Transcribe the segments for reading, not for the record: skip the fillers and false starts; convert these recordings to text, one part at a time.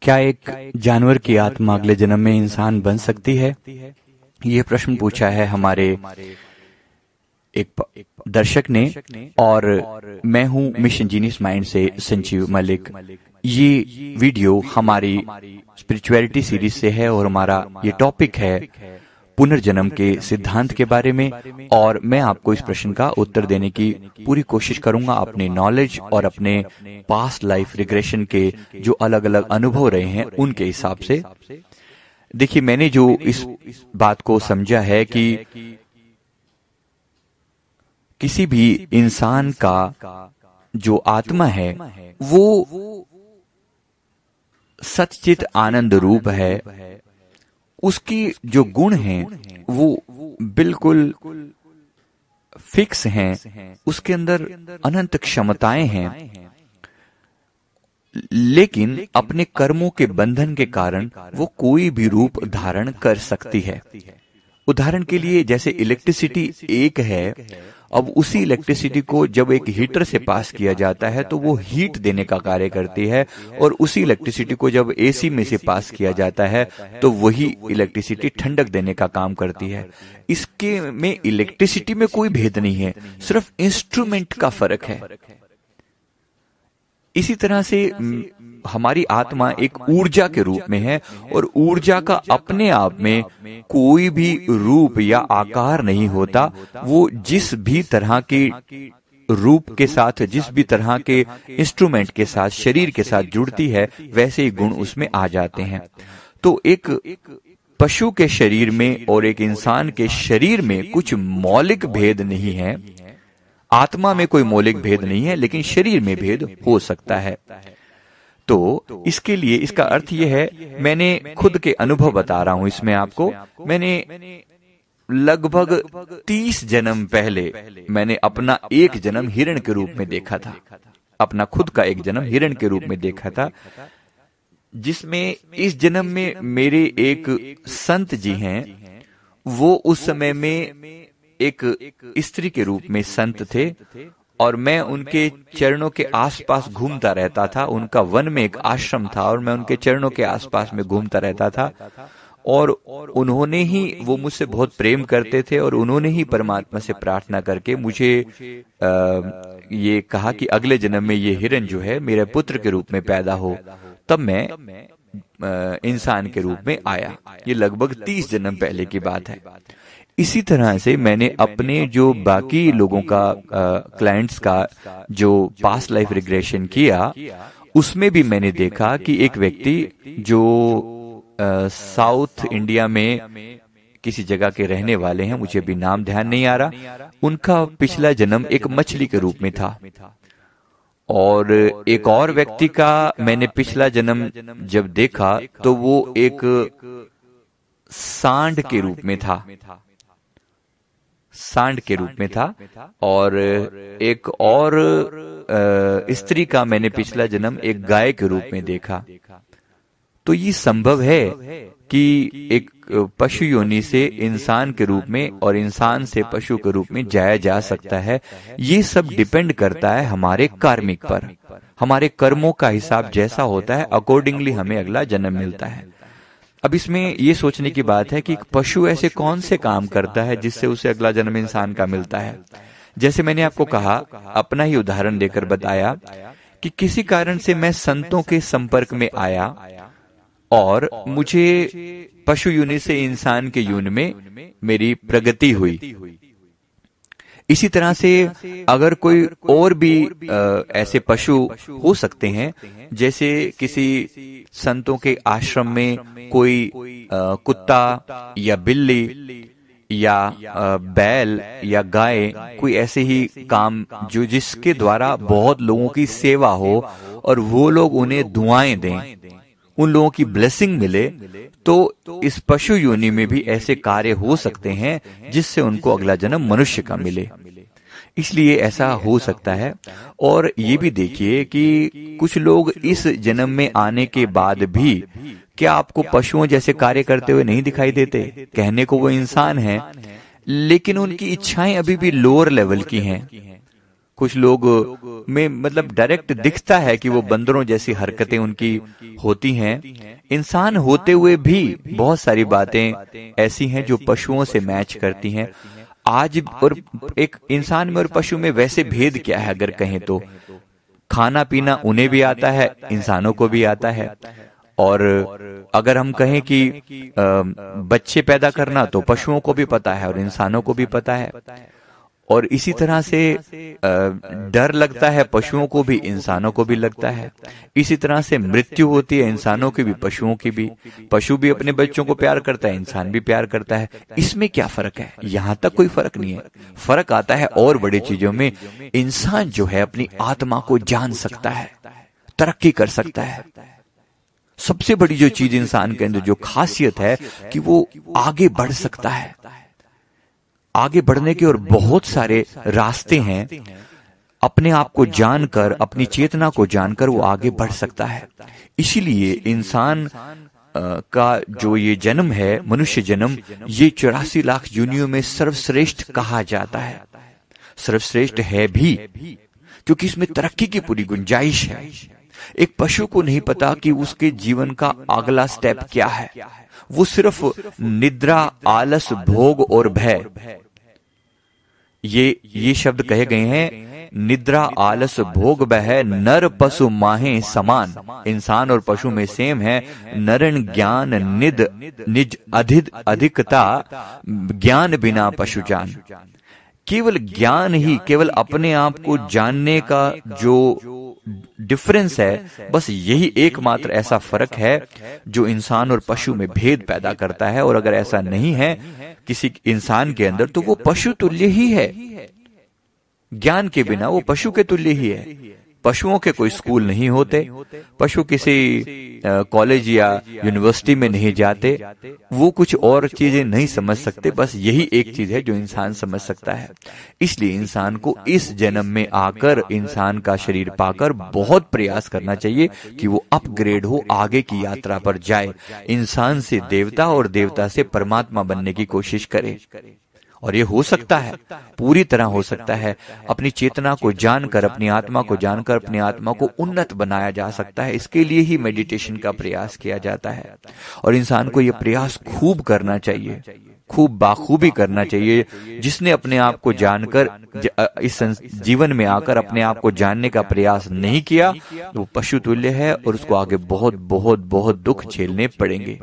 क्या एक जानवर की आत्मा अगले जन्म में इंसान बन सकती है? ये प्रश्न पूछा है हमारे एक दर्शक ने, और मैं हूं मिशन जीनियस माइंड से संजीव मलिक। ये वीडियो हमारी स्पिरिचुअलिटी सीरीज से है और हमारा ये टॉपिक है पुनर्जन्म के सिद्धांत के बारे में, और मैं आपको इस प्रश्न का उत्तर देने की पूरी कोशिश करूंगा अपने नॉलेज और अपने पास्ट लाइफ रिग्रेशन के जो अलग अलग अनुभव रहे हैं उनके हिसाब से। देखिए, मैंने जो इस बात को समझा है कि किसी भी इंसान का जो आत्मा है वो सच्चित आनंद रूप है, उसकी जो गुण हैं वो बिल्कुल फिक्स हैं, उसके अंदर अनंत क्षमताएं हैं, लेकिन अपने कर्मों के बंधन के कारण वो कोई भी रूप धारण कर सकती है। उदाहरण के लिए, जैसे इलेक्ट्रिसिटी एक है, अब उसी इलेक्ट्रिसिटी को जब एक हीटर से पास किया जाता है तो वो हीट देने का कार्य करती है, और उसी इलेक्ट्रिसिटी को जब एसी में से पास किया जाता है तो वही इलेक्ट्रिसिटी ठंडक देने का काम करती है। इसके में इलेक्ट्रिसिटी में कोई भेद नहीं है, सिर्फ इंस्ट्रूमेंट का फर्क है। इसी तरह से हमारी आत्मा एक ऊर्जा के रूप में है, और ऊर्जा का अपने आप में कोई भी रूप या आकार नहीं होता। वो जिस भी तरह के रूप के साथ, जिस भी तरह के इंस्ट्रूमेंट के साथ, शरीर के साथ जुड़ती है, वैसे ही गुण उसमें आ जाते हैं। तो एक पशु के शरीर में और एक इंसान के शरीर में कुछ मौलिक भेद नहीं है। आत्मा में कोई मौलिक भेद नहीं है, लेकिन शरीर में भेद हो सकता है। तो इसके लिए इसका अर्थ यह है, मैंने खुद के अनुभव बता रहा हूं इसमें आपको। मैंने लगभग 30 जन्म पहले मैंने अपना एक जन्म हिरण के रूप में देखा था, अपना खुद का एक जन्म हिरण के रूप में देखा था, जिसमें इस जन्म में मेरे एक संत जी हैं, वो उस समय में एक स्त्री के रूप में संत थे, और मैं उनके चरणों के आसपास घूमता रहता था। उनका वन में एक आश्रम था और मैं उनके चरणों के आसपास में घूमता रहता था, और उन्होंने ही, वो मुझसे बहुत प्रेम करते थे, और उन्होंने ही परमात्मा से प्रार्थना करके मुझे ये कहा कि अगले जन्म में ये हिरण जो है मेरे पुत्र के रूप में पैदा हो। तब मैं इंसान के रूप में आया। ये लगभग 30 जन्म पहले की बात है। इसी तरह से मैंने अपने जो बाकी लोगों का, क्लाइंट्स का जो पास्ट लाइफ रिग्रेशन किया, उसमें भी मैंने देखा कि एक व्यक्ति जो साउथ इंडिया में किसी जगह के रहने वाले हैं, मुझे भी नाम ध्यान नहीं आ रहा, उनका पिछला जन्म एक मछली के रूप में था। और एक और व्यक्ति का मैंने पिछला जन्म जब देखा तो वो एक सांड के रूप में था, सांड के रूप में था। और एक और स्त्री का मैंने पिछला जन्म एक गाय के रूप में देखा। तो ये संभव है कि एक पशु योनि से इंसान के रूप में और इंसान से पशु के रूप में जाया जा सकता है। ये सब डिपेंड करता है हमारे कार्मिक पर। हमारे कर्मों का हिसाब जैसा होता है, अकॉर्डिंगली हमें अगला जन्म मिलता है। अब इसमें ये सोचने की बात है कि पशु ऐसे कौन से काम करता है जिससे उसे अगला जन्म इंसान का मिलता है। जैसे मैंने आपको कहा, अपना ही उदाहरण देकर बताया कि किसी कारण से मैं संतों के संपर्क में आया और मुझे पशु योनि से इंसान के योनि में मेरी प्रगति हुई। इसी तरह से अगर कोई और भी ऐसे पशु हो सकते हैं, जैसे किसी संतों के आश्रम में कोई कुत्ता या बिल्ली या बैल या गाय, कोई ऐसे ही काम जो जिसके द्वारा बहुत लोगों की सेवा हो और वो लोग उन्हें दुआएं दें, उन लोगों की ब्लेसिंग मिले, तो इस पशु योनि में भी ऐसे कार्य हो सकते हैं जिससे उनको अगला जन्म मनुष्य का मिले। इसलिए ऐसा हो सकता है। और ये भी देखिए कि कुछ लोग इस जन्म में आने के बाद भी क्या आपको पशुओं जैसे कार्य करते हुए नहीं दिखाई देते? कहने को वो इंसान हैं, लेकिन उनकी इच्छाएं अभी भी लोअर लेवल की हैं। कुछ लोग में मतलब डायरेक्ट दिखता है कि वो बंदरों जैसी हरकतें उनकी होती हैं। इंसान होते हुए भी बहुत सारी बातें ऐसी हैं जो पशुओं से मैच करती हैं। आज और एक इंसान में और पशु में वैसे भेद क्या है अगर कहें तो, खाना पीना उन्हें भी आता है, इंसानों को भी आता है। और अगर हम कहें कि बच्चे पैदा करना, तो पशुओं को भी पता है और इंसानों को भी पता है। और इसी तरह से डर लगता है पशुओं को भी, इंसानों को भी लगता है। इसी तरह से मृत्यु होती है इंसानों की भी, पशुओं की भी। पशु भी अपने बच्चों को प्यार करता है, इंसान भी प्यार करता है। इसमें क्या फर्क है? यहां तक कोई फर्क नहीं है। फर्क आता है और बड़ी चीजों में। इंसान जो है अपनी आत्मा को जान सकता है, तरक्की कर सकता है। सबसे बड़ी जो चीज इंसान के अंदर जो खासियत है कि वो आगे बढ़ सकता है। आगे बढ़ने के और बहुत सारे रास्ते हैं। अपने आप को जानकर, अपनी चेतना को जानकर वो आगे बढ़ सकता है। इसीलिए इंसान का जो ये जन्म है, मनुष्य जन्म, ये 84 लाख योनियों में सर्वश्रेष्ठ कहा जाता है। सर्वश्रेष्ठ है भी क्योंकि इसमें तरक्की की पूरी गुंजाइश है। एक पशु को नहीं पता कि उसके जीवन का अगला स्टेप क्या है। वो सिर्फ निद्रा, आलस, भोग और भय, ये शब्द कहे गए हैं। निद्रा, आलस, भोग, भय, नर पशु माहे समान। इंसान और पशु में सेम है। नरण ज्ञान निद निज अधिद अधिकता, ज्ञान बिना पशु जान। केवल ज्ञान ही, केवल अपने आप को जानने का जो डिफरेंस है, बस यही एकमात्र ऐसा फर्क है जो इंसान और पशु में भेद पैदा करता है। और अगर ऐसा नहीं है किसी इंसान के अंदर, तो वो पशु तुल्य ही है। ज्ञान के बिना वो पशु के तुल्य ही है। पशुओं के कोई स्कूल नहीं होते, पशु किसी कॉलेज या यूनिवर्सिटी में नहीं जाते, वो कुछ और चीजें नहीं समझ सकते। बस यही एक चीज है जो इंसान समझ सकता है। इसलिए इंसान को इस जन्म में आकर, इंसान का शरीर पाकर बहुत प्रयास करना चाहिए कि वो अपग्रेड हो, आगे की यात्रा पर जाए, इंसान से देवता और देवता से परमात्मा बनने की कोशिश करे। और ये हो सकता है, पूरी तरह हो सकता है। अपनी चेतना को जानकर, अपनी आत्मा को जानकर अपनी आत्मा को उन्नत बनाया जा सकता है। इसके लिए ही मेडिटेशन का प्रयास किया जाता है। और इंसान को यह प्रयास खूब करना चाहिए, खूब बाखूबी करना चाहिए। जिसने अपने आप को जानकर इस जीवन में आकर अपने आप को जानने का प्रयास नहीं किया, वो पशु तुल्य है और उसको आगे बहुत बहुत बहुत दुख झेलने पड़ेंगे।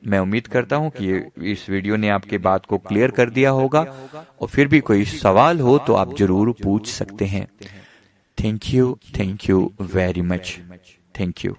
मैं उम्मीद करता हूं कि इस वीडियो ने आपके बात को क्लियर कर दिया होगा। और फिर भी कोई सवाल हो तो आप जरूर पूछ सकते हैं। Thank you very much. Thank you.